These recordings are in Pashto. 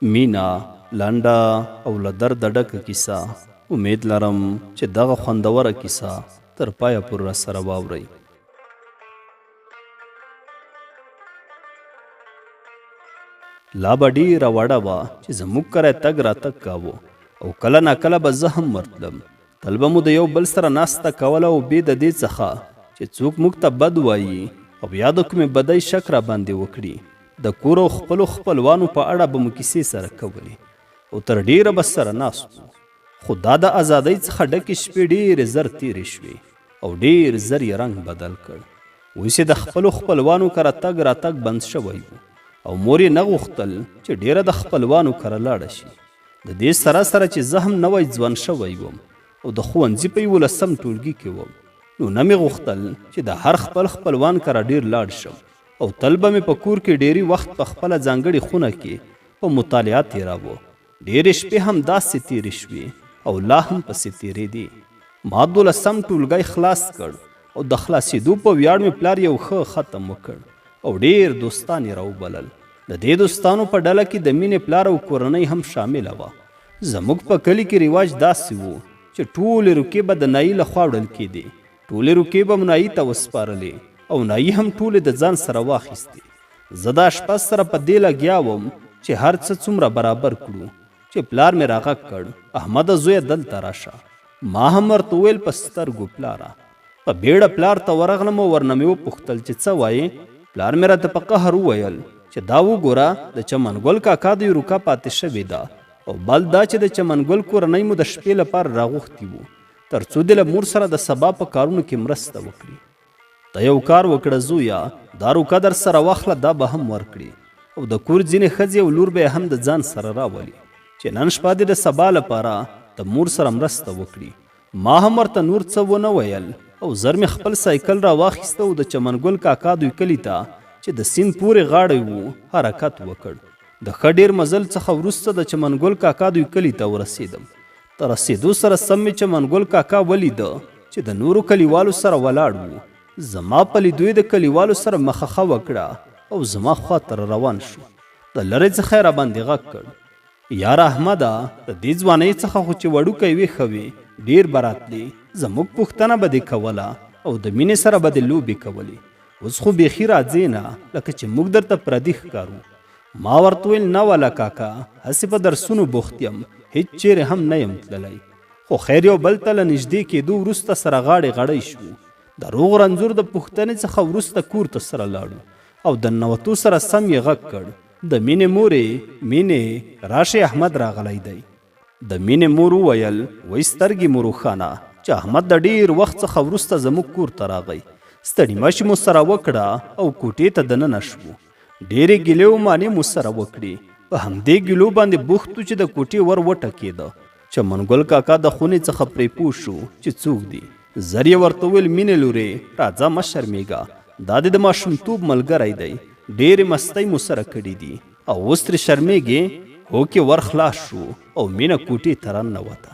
مینا لنډه او له درده ډکه کیسه. امید لرم چې دغه خوندوره کیسه تر پایه پورې راسره واورئ. لا به ډېره وړه وه چې زموږ کره تګ راتګ کاوه او کله ناکله به زه هم ورتلم. تل به مو د یو بل سره ناسته کوله او بې د دې څخه چې څوک موږ ته بد وایي او یا د کومې بدۍ شک را باندې وکړي. د کور او خپلو خپلوانو په اړه به مو کیسې سره کولې او تر ډېره به سره ناست وو. خو دا د ازادۍ څخه ډکې شپې ډېرې زر تېرې شوې او ډېر زر یې رنګ بدل کړ. اوس یې د خپلو خپلوانو کره تګ راتګ بند شوی و او مور یې نه غوښتل چې ډېره د خپلوانو کره لاړه شي. د دې سره سره چې زه هم نوی ځوان شوی وم او د ښوونځي په 11 ټولګي کې وم، نو نه مې غوښتل چې د هر خپل خپلوان کره ډېر لاړ شم او تل به مې په کور کې ډېری وخت په خپله ځانګړې خونه کې په مطالعه تېراوه. ډېرې شپې هم داسې تېرې شوې او لا هم پسې تېرېدې. ما 12 ټولګی خلاص کړ او د خلاصېدو په ویاړ مې پلار یو ښه ختم وکړ او ډېر دوستان یې راوبلل. د دې دوستانو په ډله کې د مینې پلار او کورنۍ هم شامله وه. زموږ په کلي کې رواج داسې و چې ټولې روکې به د نایي لخوا وړل کېدې. ټولې روکې به نایي ته وسپارلې او نایي هم ټولې د ځان سره واخیستې. زه د اشپز سره په دې لګیا وم چې هر څه څومره برابر کړو چې پلار مې راغږ کړ، احمده زویه دلته راشه. ما هم ورته وویل په سترګو پلاره. په بیړه پلار ته ورغلم او ورنه مې وپوښتل چې څه وایې؟ پلار مې راته په قهر وویل چې دا وګوره د چمن ګل کاکا د روکه پاتې شوې ده او بل دا چې د چمن ګل کورنۍ مو د شپې لپاره راغوښتي وو تر څو دې له مور سره د سبا په کارونو کې مرسته وکړي. ته یو کار وکړه زویه، دا روکه در سره واخله، دا به هم ورکړي او د کور ځینې ښځې او لور به هم د ځان سره راولي چې نن شپه دې د سبا لپاره د مور سره مرسته وکړي. ما هم ورته نور څه ونه ویل او زر مې خپل سایکل را واخیسته او د چمن ګل کاکا دوی کلي ته چې د سیند پورې غاړه وو حرکت وکړ. د ښه ډېر مزل څخه وروسته د چمن ګل کاکا دوی کلي ته ورسېدم. تر رسېدو سره سم مې چمن ګل کاکا ولیده چې د نورو کلیوالو سره ولاړ وو. زما په لیدو یې د کلیوالو سره مخه وکړه او زما خوا ته روان شو. د لرې څخه یې راباندې غږ کړ، یاره احمده، د دې ځوانۍ څخه خو چې وړوکی ویښه وې ډېر به راتلې، زموږ پوښتنه به دې کوله او د مینې سره به دې لوبې کولې. اوس خو بیخي راځې نه لکه چې موږ درته پردي ښکارو. ما ورته ویل نه والا کاکا، هسې په درسونو بوخت یم، هېڅ چیرې هم نه یم تللی. خو خیر یو بل ته له نږدې کېدو وروسته سره غاړې غړۍ شو. د روغ رنځور د پوښتنې څخه وروسته کور ته سره لاړو او د ننوتو سره سم یې غږ کړ، د مینې مورې، مینې راشئ احمد راغلی دی. د مینې مور وویل، وی سترګې مو روښانه چې احمد د ډېر وخت څخه وروسته زموږ کور ته راغی. ستړي مشي مو سره وکړه او کوټې ته دننه شوو. ډېرې ګیلې و مانې مو سره وکړې. په همدې ګیلو باندې بوخت و چې د کوټې ور وټکېده. چمن ګل کاکا د خونې څخه پرې پوه شو چې څوک دي. زر یې ورته وویل، مینې لورې راځه مه شرمېږه، دا دې د ماشومتوب ملګری دی، ډېرې مستۍ مو سره کړي دي او اوس ترې شرمېږې؟ هوکې ور خلاص شو او مینه کوټې ته راننوته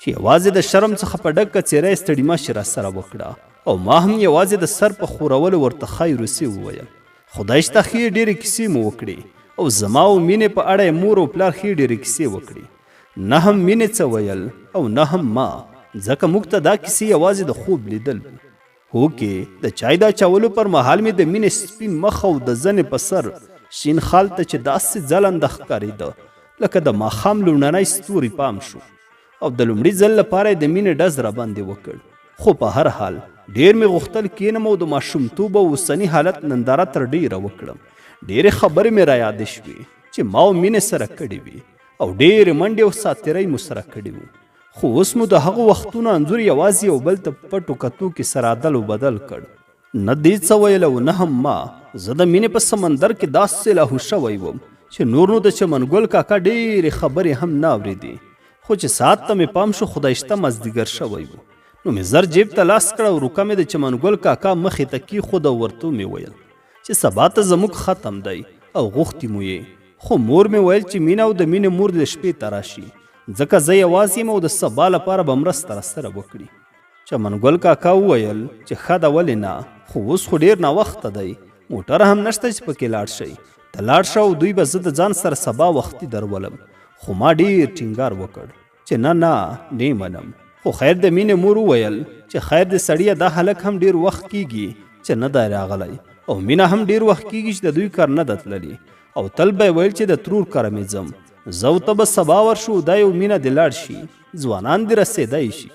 چې یوازې د شرم څخه په ډکه څېره یې ستړي مشي را سره وکړه او ما هم یوازې د سر په خورولو ورته ښایي روسي وویل. خدای شته ښې ډېرې کیسې مو وکړې او زما او مینې په اړه یې مور او پلار ښې ډېرې کیسې وکړې. نه هم مینې څه ویل او نه هم ما، ځکه موږ ته دا کیسې یوازې د خوب لیدل وو. هوکې د چای د اچولو پر مهال مې د مینې سپین مخ او د زنې په سر شین خال ته چې داسې ځلنده ښکارېده لکه د ماښام لومړنی ستوري پام شو او د لومړي ځل لپاره یې د مینې ډز راباندې وکړ. خو په هر حال ډېر مې غوښتل کېنم او د ماشومتوب او اوسني حالت ننداره تر ډېره وکړم. ډېرې خبرې مې را یادې شوې چې ما او مینې سره کړې وې او ډېرې منډې او ساتیرۍ مو سره کړې وو. خو اوس مو د هغو وختونو انځور یوازې یو بل ته پټو کتو کې سره عدل و بدل کړ. نه دې څه ویل او نه هم ما. زه د مینې په سمندر کې داسې لاهو شوی وم چې نور نو د چمن ګل کاکا ډېرې خبرې هم نه اورېدې. خو چې ساعت ته مې پام شو خدای شته مازدیګر شوی و. نو مې زر جیب ته لاس کړ او روکه مې د چمن ګل کاکا مخې ته کېښود او ورته مې ویل چې سبا ته زموږ ختم دی او غوښتي مو یې. خو مور مې ویل چې مینه او د مینې مور د شپې ته راشي، ځکه زه یوازې یم او د سبا لپاره به مرسته راسره وکړي. چمن ګل کاکا وویل چې ښه ده، ولې نه، خو اوس خو ډېر ناوخته دی، موټر هم نشته چې پکې لاړ شئ. ته لاړ شه او دوی به زه د ځان سره سبا وختي درولم. خو ما ډیر ټینګار وکړ چې نه منم. خو خیر د مینې مور وویل چې خیر د سړیه دا هلک هم ډیر وخت کیږي چې نه دی راغلی او مینه هم ډیر وخت کیږي چې د دوی کار نه ده تللی او تل به ویل چې د ترور کره مې ځم. زه او ته به سبا ورشو دا یو مینه دې لاړ شي ځوانان دې رسېدی شي.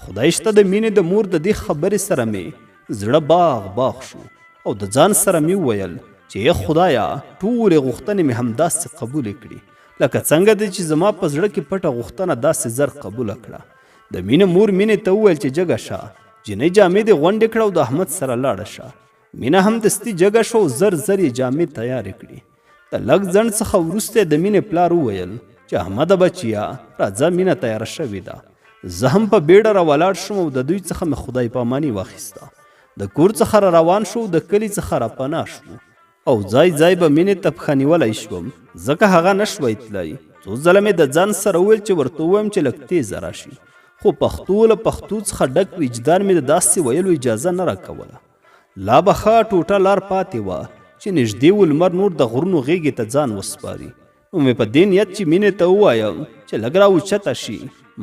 خدای شته د مینې د مور د دې خبرې سره مې زړه باغ شو او د ځان سره مې وویل چې ای خدایا ټولې غوښتنې مې همداسې قبولې کړي لکه څنګه دی چې زما په زړه کې پټه غوښتنه داسې زر قبوله کړه. د مینې مور مینې ته وویل چې جګه شه جنۍ جامې دې غونډې کړه او د احمد سره لاړه شه. مینه هم دستي جګه شو او زر یې جامې تیارې کړي. د لږ ځنډ څخه وروسته د مینې پلار وویل چې احمده بچیا راځه مینه تیاره شوې ده. زه هم په بیړه راولاړ شوم او د دوی څخه مې خدای پاماني واخیسته. د کور څخه را روان شو د کلي څخه را پناه شو او ځای به مینې ته پښه نیولی شوم ځکه هغه نه شوی تللی. څو ځله مې د ځان سره وویل چې ورته ووایم چې لږ تیزه راشي خو پښتو له پښتو څخه ډک وجدان مې د داسې ویلو اجازه نه راکوله. لا به ښه ټوټه لار پاتې وه چې نږدې و لمر نور د غرونو غیږې ته ځان وسپاري. نو مې په دې نیت چې مینې ته ووایم چې لږ راوچته شي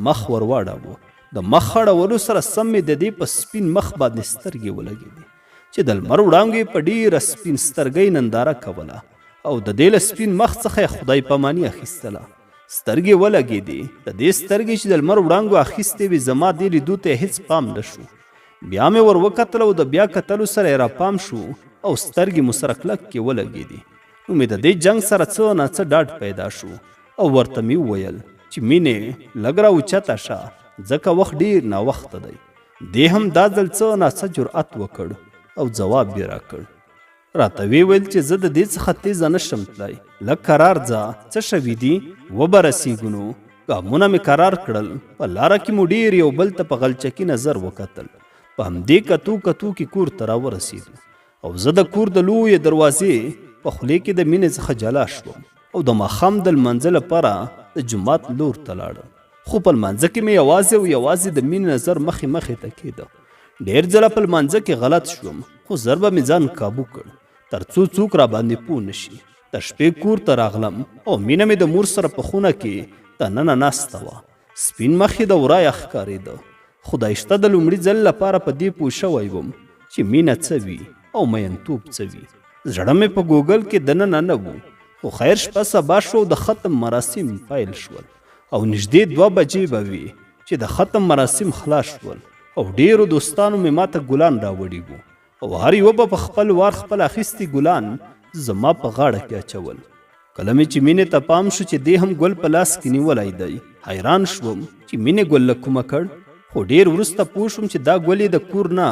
مخ ور واړاوه. د مخ اړولو سره سم مې د دې په سپین مخ باندې سترګې ولګېدې چې د لمر وړانګې په ډېره سپین سترګۍ ننداره کوله او د دې له سپین مخ څخه یې خدای پاماني اخیستله. سترګې ولګېدې د دې سترګې چې د لمر وړانګو اخیستې وي زما دې لیدو ته هېڅ پام نه شو. بیا مې ور وکتل او د بیا کتلو سره یې راپام شو او سترګې مو سره کلک کې ولګېدې. نو مې د دې جنګ سره څه ناڅه ډاډ پیدا شو او ورته مې وویل چې مینې لږ راوچته شه ځکه وخت ډیر ناوخته دی. دې هم دا ځل څه ناڅه جرأت وکړ او ځواب یې راکړ. راته ویې ویل چې زه د دې څخه تیزه نشم تللی لږ کرار ځه څه شوي دي وبه رسېږو. نو ګامونه مې کرار کړل. په لاره کې مو ډېر یو بل ته په غلچکي نظر وکتل. په همدې کتو کې کور ته راورسېدو او زه د کور د لویې دروازې په خولې کې د مینې څخه جلا شوم او د ماښام د لمانځه لپاره د جومات لور ته لاړم. خو په لمانځه کې مې یوازې د مینې نظر مخې ته کېده. ډېر ځله په لمانځه کې غلط شوم خو زر به مې ځان کابو کړ تر څو څوک را باندې پوه نه شي. د شپې کور ته راغلم او مینه مې د مور سره په خونه کې دننه ناسته وه. سپین مخ یې د ورایه ښکارېده. خدای شته د لومړي ځل لپاره په دې پوه شوی وم چې مینه څه وي او مینتوب څه وي. زړه مې په ګوګل کې دننه نه و. خو خیر شپه سبا شو د ختم مراسم پیل شول او نږدې 2 بجې به وي چې د ختم مراسم خلاص شول او ډیرو دوستانو مې ماته ګلان راوړي وو او هر یو به په خپل وار خپل اخیستي ګلان زما په غاړه کې اچول. کله مې چې مینې ته پام شو چې دې هم ګل په لاس کې نیولی دی حیران شوم چې مینې ګل له کومه کړ. خو ډیر وروسته پوه شوم چې دا ګل یې د کور نه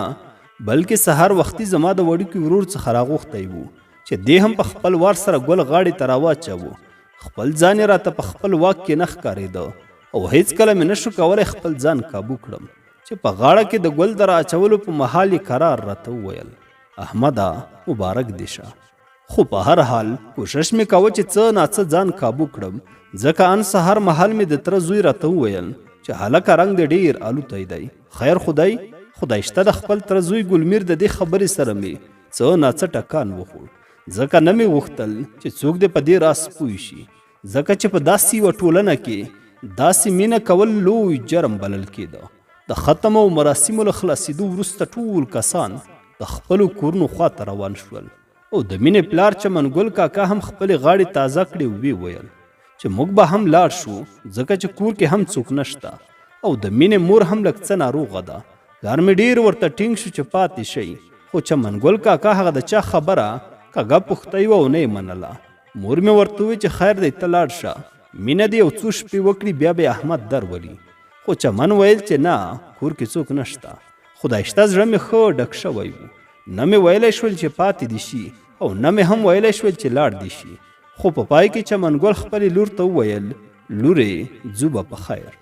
بلکې سهار وختي زما د وړوکي ورور څخه راغوښتی و چې دې هم په خپل وار سره ګل غاړې ته راواچوو. خپل ځان یې راته په خپل واک کې نه ښکارېده او هیڅ کله مې نشو کولی خپل ځان کابو کړم چې په غاړه کې د ګل د رااچولو په مهال یې قرار راته وویل احمده مبارک دې شه. خو په هر حال کوشش مې کوه چې څه ناڅه ځان کابو کړم ځکه ان سهار مهال مې د تره زوی راته وویل چې هلکه رنګ دې ډېر الوتی دی. خیر خدای شته د خپل تره زوی ګلمیر د دې خبرې سره مې څه ناڅه ټکان وخوړ ځکه نه مې غوښتل چې څوک دې په دې راز پوه شي ځکه چې په داسې یوه ټولنه کې داسې مینه کول لوی جرم بلل کېده. د ختم او مراسمو له خلاصېدو وروسته ټول کسان د خپلو کورونو خواته روان شول او د مینې پلار چمنګل کاکا هم خپلې غاړې تازه کړې وی ویل چې موږ به هم لاړ شو ځکه چې کور کې هم څوک نشته او د مینې مور هم لږ څه ناروغه ده. پلار مې ډېر ورته ټینګ شو چې پاتې شئ خو چمنګل کاکا هغه د چا خبره کږه پوښتۍ وه او نه یې منله. مور مې ورته وویل چې خیر دی ته لاړ شه مینه دې یو څو شپې وکړي بیا به احمد درولي. خو چمن ویل چې نه کور کې څوک نشته. خدای شته زړه مې ښه ډک شوی و. نه مې ویلی شول چې پاتې دې شي او نه مې هم ویلی شول چې لاړ دې شي. خو په پای کې چمنګل خپلې لور ته وویل لورې ځو به په خیر.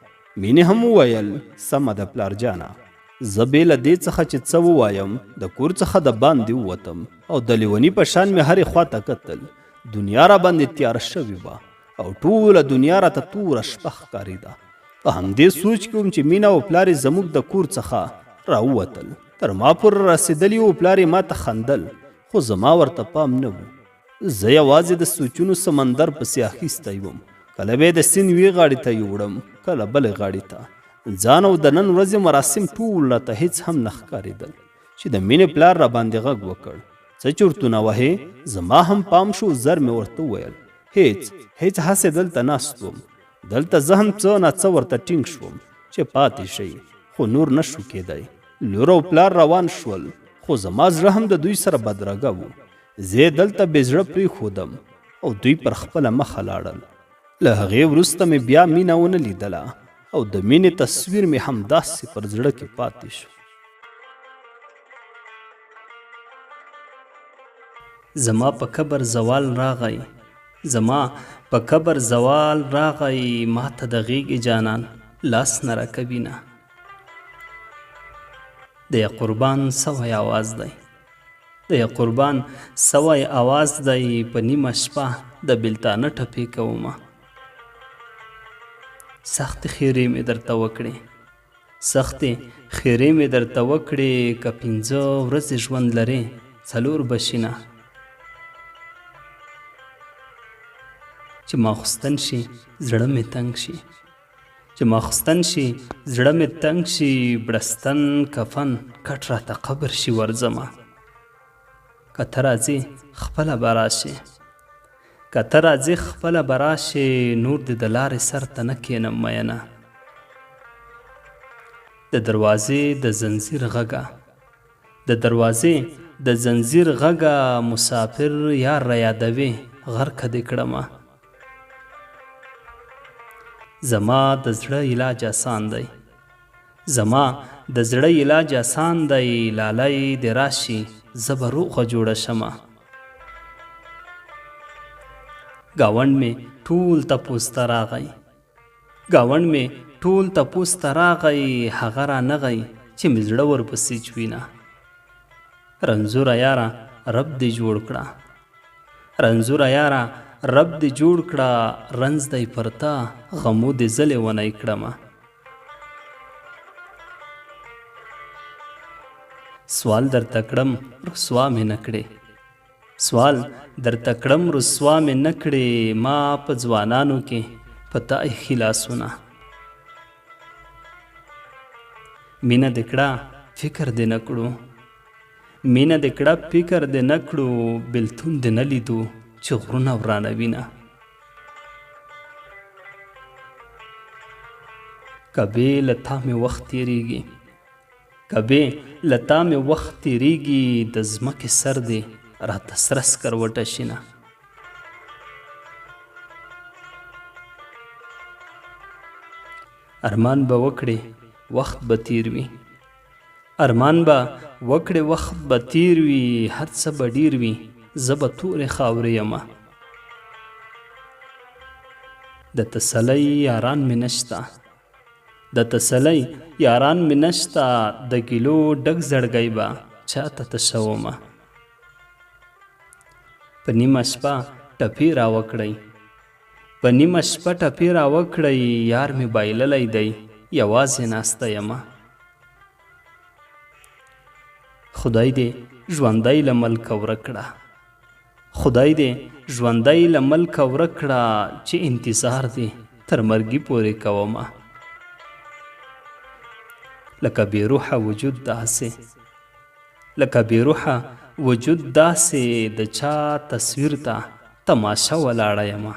مینې هم وویل سمه ده پلار جانه. زه بې له دې څخه چې څه ووایم د کور څخه د باندې ووتم او د لیوني په شان مې هرې خوا ته کتل. دنیا را باندې تیاره شوې وه او ټوله دنیا راته توره شپه ښکارېده. په همدې سوچ کې وم چې مینه او پلار یې زموږ د کور څخه راووتل تر ما پورې رسېدلي وو پلار یې ما ته خندل خو زما ورته پام نه و. زه یوازې د سوچونو سمندر پسې اخیستی وم. کله به یې د سیند یوې غاړې ته یوړم کله بلې غاړې ته. ځان او د نن ورځې مراسم ټول راته هېڅ هم نه ښکارېدل چې د مینې پلار راباندې غږ وکړ څه چورتونه وهې. زما هم پام شو زر مې ورته وویل هېڅ هسې دلته ناست وم. دلته زه هم څه ناڅه ورته ټینګ شوم چې پاتې شئ خو نور نه شو کېدی. لور او پلار روان شول خو زما زړه هم د دوی سره بدرګه و. زه دلته بې زړه پرېښودم او دوی پر خپله مخه لاړل. له هغې وروسته مې بیا مینه ونه لیدله او د مینې تصویر مې همداسې پر زړه کې پاتې شو. زما په قبر زوال راغی زما په قبر زوال راغی ما ته د غېږې جانان لاس نه راکوینه. د یا قربان سوی آواز دی د یا قربان سوی آواز دی په نیمه شپه د بلتانه ټپې کومه. سختې خیرې مې درته وکړې سختې خیرې مې درته وکړې که 5 ورځې ژوند لرې 4 بشینه. چې ماخستن شي زړه مې تنګ شي چې ماخستن شي زړه مې تنګ شي بړستن کفن کټ راته قبر شي ورځمه. که ته راځې خپله به راشې که ته راځې خپله به راشې نور دې د لارې سر ته نه کښېنم مینه. د دروازې د زنځیر غږه د دروازې د زنځیر غږه مسافر یار را یادوې غرقه دې کړمه. زما د زړه علاج آسان دی زما د زړه علاج آسان دی لالی دې راشي زه به روغه جوړه شمه. ګاونډ مې ټول تپوس ته راغی ګاونډ مې ټول تپوس ته راغی هغه رانغی چې مې زړه ورپسې چوینه. رنځوره یاره رب دې جوړ کړه رنځوره یاره رب دې جوړ کړه رنځ دی پر تا غمو دې زه لیونی کړمه. سوال درته کړم رسوا مې نه کړې سوال درته کړم رسوا مې نه کړې ما په ځوانانو کې په تا ایښي لاسونه. مینه دې کړه فکر دې نه کړو مینه دې کړه فکر دې نه کړو بېلتون دې نه لیدو چې غرونه ورانوینه. کبې له تا مې وخت تېرېږي کبې له تا مې وخت تېرېږي د ځمکې سر دې راته سره سکروټه شینه. ارمان به وکړې وخت به تېر وي ارمان به وکړې وخت به تېر وي هر څه به ډېر وي زه به تورې خاورې یمه. د تسلی یاران مې نشته د تسلی یاران مې نشته د ګیلو ډک زړګی به چاته تشومه. په نیمه شپه ټپې راوکړئ په نیمه شپه ټپې راوکړئ یار مې بایللی دی یوازې ناسته یمه. خدای دې ژوندی له ملکه ورک کړه خدای دې ژوندی له ملکه ورک کړه چې انتظار دې تر مرګي پورې کومه. لکه بې روحه وجود داسې لکه بې روحه وجود داسې د چا تصویر ته تماشه ولاړه یمه.